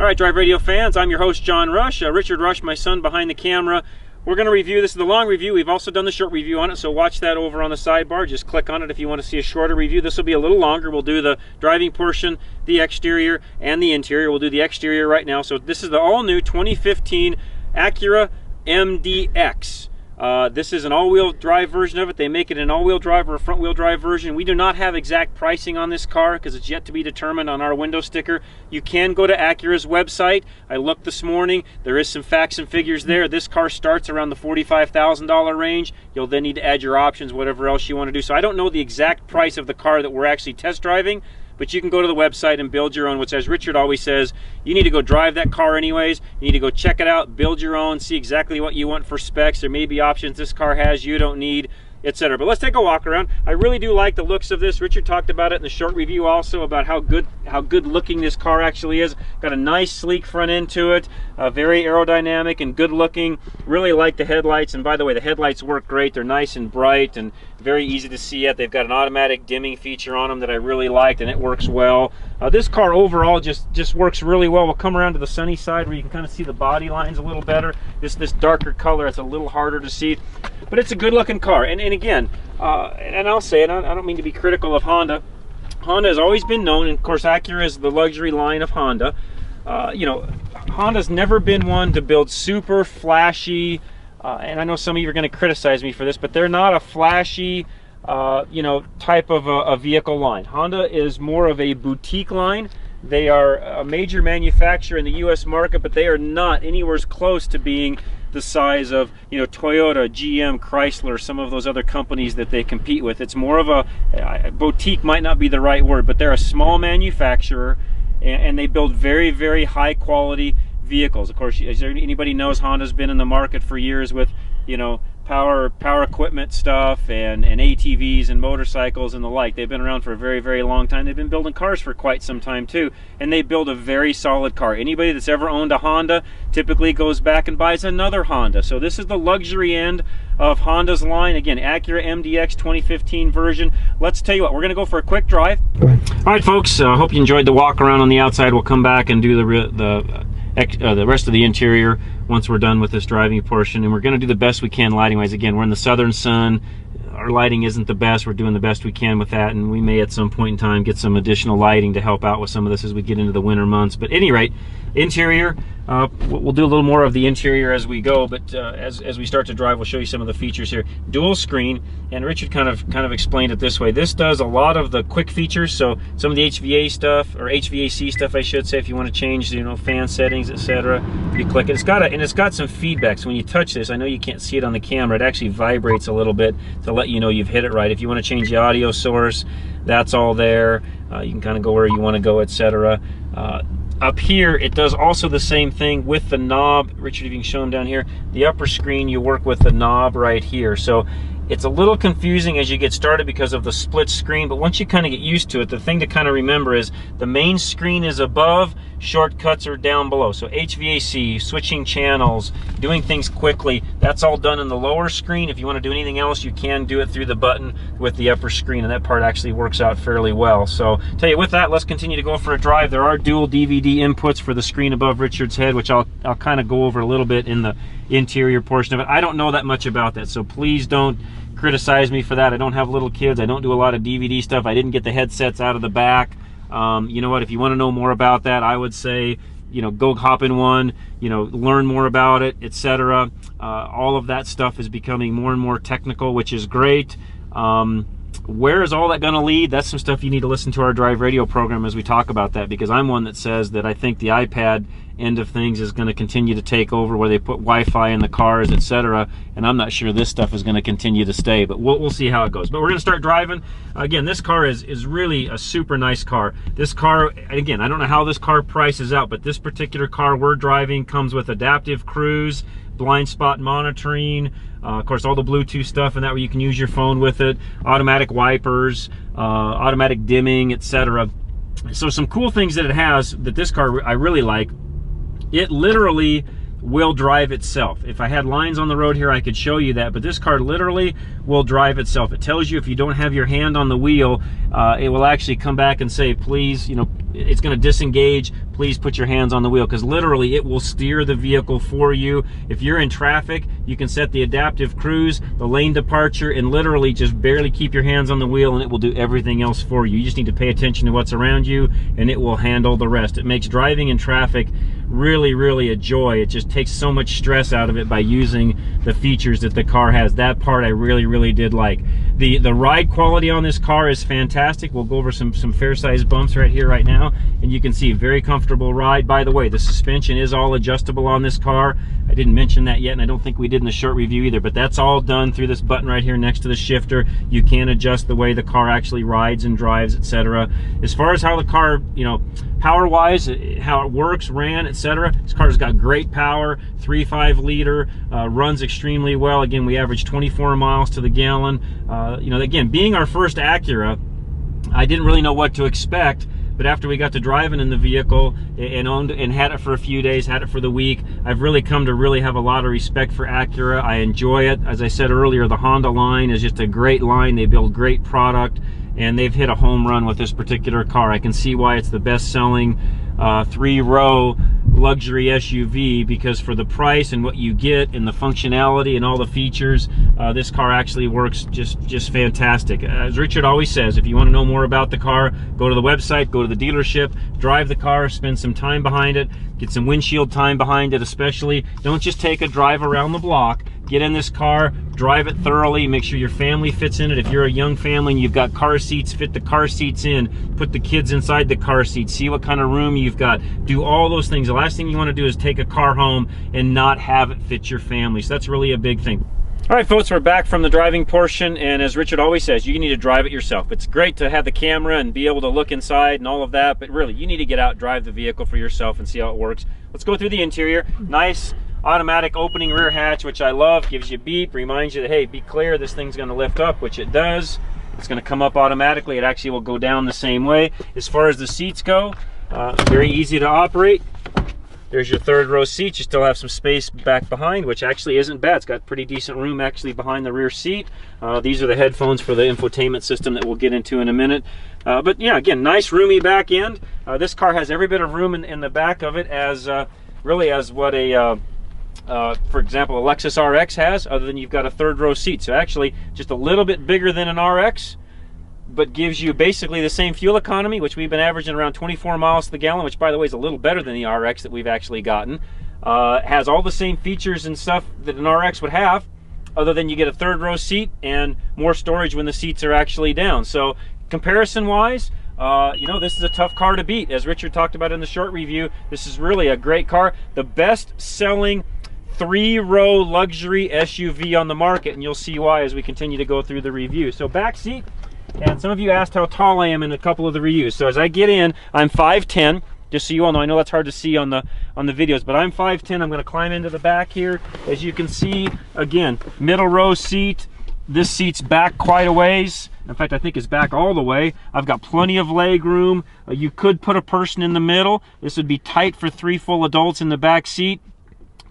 right, Drive Radio fans, I'm your host, John Rush. Richard Rush, my son behind the camera. We're going to review, this is the long review. We've also done the short review on it, so watch that over on the sidebar. Just click on it if you want to see a shorter review. This will be a little longer. We'll do the driving portion, the exterior, and the interior. We'll do the exterior right now. So this is the all-new 2015 Acura MDX. This is an all-wheel drive version of it. They make it an all-wheel drive or a front-wheel drive version. We do not have exact pricing on this car because it's yet to be determined on our window sticker. You can go to Acura's website. I looked this morning. There is some facts and figures there. This car starts around the $45,000 range. You'll then need to add your options, whatever else you want to do. So I don't know the exact price of the car that we're actually test driving, but you can go to the website and build your own, which, as Richard always says, you need to go drive that car anyways. You need to go check it out, build your own, see exactly what you want for specs. There may be options this car has you don't need, etc. But let's take a walk around. I really do like the looks of this. Richard talked about it in the short review also, about how good looking this car actually is. Got a nice sleek front end to it, very aerodynamic and good looking. Really like the headlights, and by the way, the headlights work great. They're nice and bright and very easy to see at. They've got an automatic dimming feature on them that I really liked, and it works well. This car overall just works really well. We'll come around to the sunny side where you can kind of see the body lines a little better. This darker color, it's a little harder to see, but it's a good looking car. And again, and I'll say it, I don't mean to be critical of Honda. Honda has always been known, and of course Acura is the luxury line of Honda. You know, Honda's never been one to build super flashy, and I know some of you are going to criticize me for this, but they're not a flashy, you know, type of a vehicle line. Honda is more of a boutique line. They are a major manufacturer in the U.S. market, but they are not anywhere close to being the size of, you know, Toyota, GM, Chrysler, some of those other companies that they compete with. It's more of a boutique, might not be the right word, but they're a small manufacturer, and they build very, very high quality vehicles. Of course, as anybody knows, Honda's been in the market for years with, you know, power equipment stuff and ATVs and motorcycles and the like. They've been around for a very, very long time. They've been building cars for quite some time too, and they build a very solid car. Anybody that's ever owned a Honda typically goes back and buys another Honda. So this is the luxury end of Honda's line. Again, Acura MDX 2015 version. Let's tell you what, we're going to go for a quick drive. All right, folks, I hope you enjoyed the walk around on the outside. We'll come back and do the rest of the interior once we're done with this driving portion, and we're going to do the best we can lighting wise. Again, we're in the southern sun. Our lighting isn't the best. We're doing the best we can with that, and we may at some point in time get some additional lighting to help out with some of this as we get into the winter months. But at any rate, interior, we'll do a little more of the interior as we go, but as we start to drive, we'll show you some of the features here. Dual screen, and Richard kind of explained it this way. This does a lot of the quick features, so some of the HVA stuff, or HVAC stuff I should say, if you want to change, you know, fan settings, etc. You click it. It's got some feedback, so when you touch this, I know you can't see it on the camera, it actually vibrates a little bit to let you know you've hit it right. If you want to change the audio source, that's all there. You can kind of go where you want to go, etc. Up here, it does also the same thing with the knob. Richard, if you can show them down here, the upper screen, you work with the knob right here. So it's a little confusing as you get started because of the split screen, but once you kind of get used to it, the thing to kind of remember is the main screen is above, shortcuts are down below. So HVAC, switching channels, doing things quickly, that's all done in the lower screen. If you want to do anything else, you can do it through the button with the upper screen, and that part actually works out fairly well. So tell you, with that, let's continue to go for a drive. There are dual DVD inputs for the screen above Richard's head, which I'll kind of go over a little bit in the interior portion of it. I don't know that much about that, so please don't criticize me for that. I don't have little kids. I don't do a lot of DVD stuff. I didn't get the headsets out of the back. You know what, if you want to know more about that, I would say, you know, go hop in one, you know, learn more about it, etc. All of that stuff is becoming more and more technical, which is great. Where is all that going to lead? That's some stuff you need to listen to our Drive Radio program as we talk about that, because I'm one that says that I think the iPad end of things is going to continue to take over, where they put Wi-Fi in the cars, etc. And I'm not sure this stuff is going to continue to stay, but we'll see how it goes. But we're going to start driving. Again, this car is really a super nice car. This car, again, I don't know how this car prices out, but this particular car we're driving comes with adaptive cruise, blind spot monitoring, of course all the Bluetooth stuff and that, where you can use your phone with it, automatic wipers, automatic dimming, etc. So some cool things that it has that this car I really like. It literally will drive itself. If I had lines on the road here, I could show you that, but this car literally will drive itself. It tells you if you don't have your hand on the wheel, it will actually come back and say, please, you know, it's going to disengage, please put your hands on the wheel, because literally it will steer the vehicle for you. If you're in traffic, you can set the adaptive cruise, the lane departure, and literally just barely keep your hands on the wheel, and it will do everything else for you. You just need to pay attention to what's around you, and it will handle the rest. It makes driving in traffic really, really a joy. It just takes so much stress out of it by using the features that the car has. That part I really, really did like. The ride quality on this car is fantastic. We'll go over some fair-sized bumps right here, right now, and you can see very comfortable ride. By the way, the suspension is all adjustable on this car. I didn't mention that yet, and I don't think we did in the short review either, but that's all done through this button right here next to the shifter. You can adjust the way the car actually rides and drives, etc. As far as how the car, you know, power-wise, how it works, ran, etc., this car's got great power, 3.5 liter, runs extremely well. Again, we average 24 miles to the gallon. You know, again, being our first Acura, I didn't really know what to expect, but after we got to driving in the vehicle and owned and had it for a few days, had it for the week, I've really come to really have a lot of respect for Acura. I enjoy it. As I said earlier, the Honda line is just a great line. They build great product, and they've hit a home run with this particular car. I can see why it's the best-selling 3-row luxury SUV, because for the price and what you get and the functionality and all the features, this car actually works just fantastic. As Richard always says, if you want to know more about the car, go to the website, go to the dealership, drive the car, spend some time behind it, get some windshield time behind it especially. Don't just take a drive around the block. Get in this car, drive it thoroughly, make sure your family fits in it. If you're a young family and you've got car seats, fit the car seats in, put the kids inside the car seats, see what kind of room you've got, do all those things. The last thing you want to do is take a car home and not have it fit your family. So that's really a big thing. All right, folks, we're back from the driving portion, and as Richard always says, you need to drive it yourself. It's great to have the camera and be able to look inside and all of that, but really, you need to get out, drive the vehicle for yourself and see how it works. Let's go through the interior. Nice automatic opening rear hatch, which I love. Gives you a beep, reminds you that, hey, be clear, this thing's going to lift up, which it does. It's going to come up automatically. It actually will go down the same way. As far as the seats go, very easy to operate. There's your 3rd row seat. You still have some space back behind, which actually isn't bad. It's got pretty decent room actually behind the rear seat. These are the headphones for the infotainment system that we'll get into in a minute. But yeah, again, nice roomy back end. This car has every bit of room in the back of it as really as what a for example, a Lexus RX has, other than you've got a 3rd row seat. So actually just a little bit bigger than an RX, but gives you basically the same fuel economy, which we've been averaging around 24 miles to the gallon, which by the way is a little better than the RX that we've actually gotten. Has all the same features and stuff that an RX would have, other than you get a 3rd row seat and more storage when the seats are actually down. So comparison wise, you know, this is a tough car to beat. As Richard talked about in the short review, this is really a great car. The best selling 3-row luxury SUV on the market, and you'll see why as we continue to go through the review. So back seat, and some of you asked how tall I am in a couple of the reviews. So as I get in, I'm 5'10", just so you all know. I know that's hard to see on the videos, but I'm 5'10". I'm going to climb into the back here. As you can see, again, middle row seat. This seat's back quite a ways. In fact, I think it's back all the way. I've got plenty of leg room. You could put a person in the middle. This would be tight for 3 full adults in the back seat.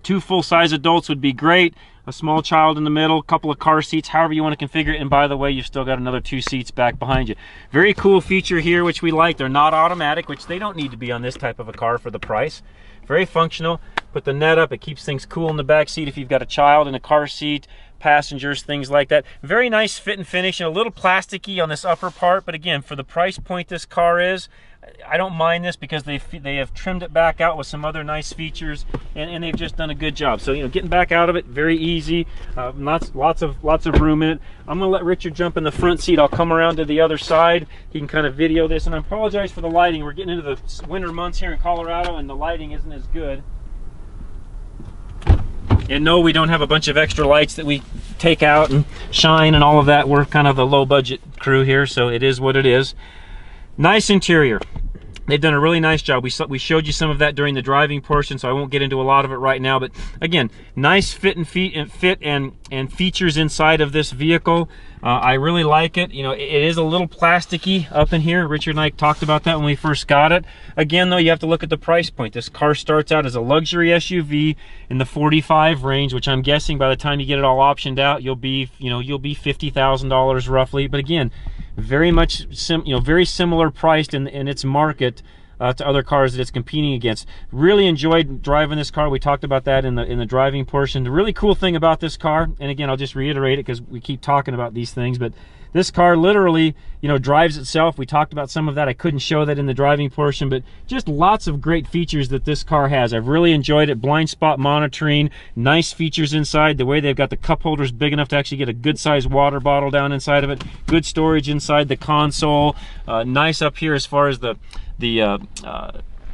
2 full-size adults would be great. A small child in the middle, a couple of car seats, however you want to configure it. And by the way, you've still got another 2 seats back behind you. Very cool feature here, which we like. They're not automatic, which they don't need to be on this type of a car for the price. Very functional. Put the net up. It keeps things cool in the back seat if you've got a child in a car seat, passengers, things like that. Very nice fit and finish, and a little plasticky on this upper part. But again, for the price point this car is, I don't mind this because they have trimmed it back out with some other nice features, and they've just done a good job. So, you know, getting back out of it, very easy. Lots of room in it. I'm gonna let Richard jump in the front seat. I'll come around to the other side. He can kind of video this, and I apologize for the lighting. We're getting into the winter months here in Colorado, and the lighting isn't as good. And no, we don't have a bunch of extra lights that we take out and shine and all of that. We're kind of a low budget crew here, so it is what it is. Nice interior. They've done a really nice job. We showed you some of that during the driving portion, so I won't get into a lot of it right now. But again, nice fit and features inside of this vehicle. I really like it. You know, it is a little plasticky up in here. Richard and I talked about that when we first got it. Again, though, you have to look at the price point. This car starts out as a luxury SUV in the 45 range, which I'm guessing by the time you get it all optioned out, you'll be $50,000 roughly. But again, very much very similar priced in its market to other cars that it's competing against. Really enjoyed driving this car. We talked about that in the driving portion. The really cool thing about this car, and again, I'll just reiterate it because we keep talking about these things, but this car literally, drives itself. We talked about some of that. I couldn't show that in the driving portion, but just lots of great features that this car has. I've really enjoyed it. Blind spot monitoring, nice features inside. The way they've got the cup holders big enough to actually get a good sized water bottle down inside of it. Good storage inside the console. Nice up here as far as the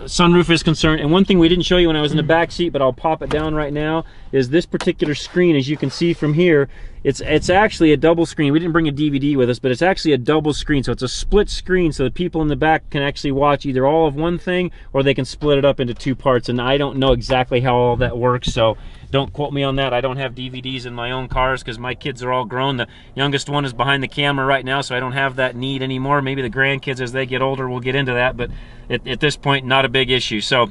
sunroof is concerned. And one thing we didn't show you when I was in the back seat, but I'll pop it down right now, is this particular screen. As you can see from here, it's actually a double screen. We didn't bring a DVD with us, but it's actually a double screen. So it's a split screen, so the people in the back can actually watch either all of one thing, or they can split it up into two parts. And I don't know exactly how all that works, so don't quote me on that. I don't have DVDs in my own cars because my kids are all grown. The youngest one is behind the camera right now, so I don't have that need anymore. Maybe the grandkids, as they get older, will get into that, but at this point, not a big issue. So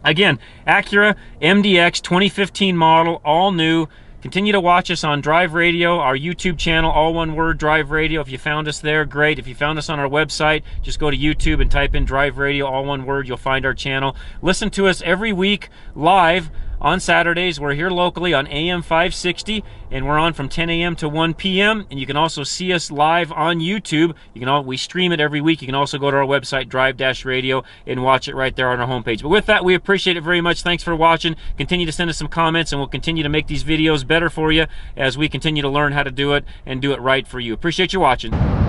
again, Acura MDX 2015 model, all new. Continue to watch us on Drive Radio, our YouTube channel, all one word, Drive Radio. If you found us there, great. If you found us on our website, just go to YouTube and type in Drive Radio, all one word. You'll find our channel. Listen to us every week live on Saturdays. We're here locally on AM 560, and we're on from 10 a.m. to 1 p.m. And you can also see us live on YouTube. We stream it every week. You can also go to our website, Drive-Radio, and watch it right there on our homepage. But with that, we appreciate it very much. Thanks for watching. Continue to send us some comments, and we'll continue to make these videos better for you as we continue to learn how to do it and do it right for you. Appreciate you watching.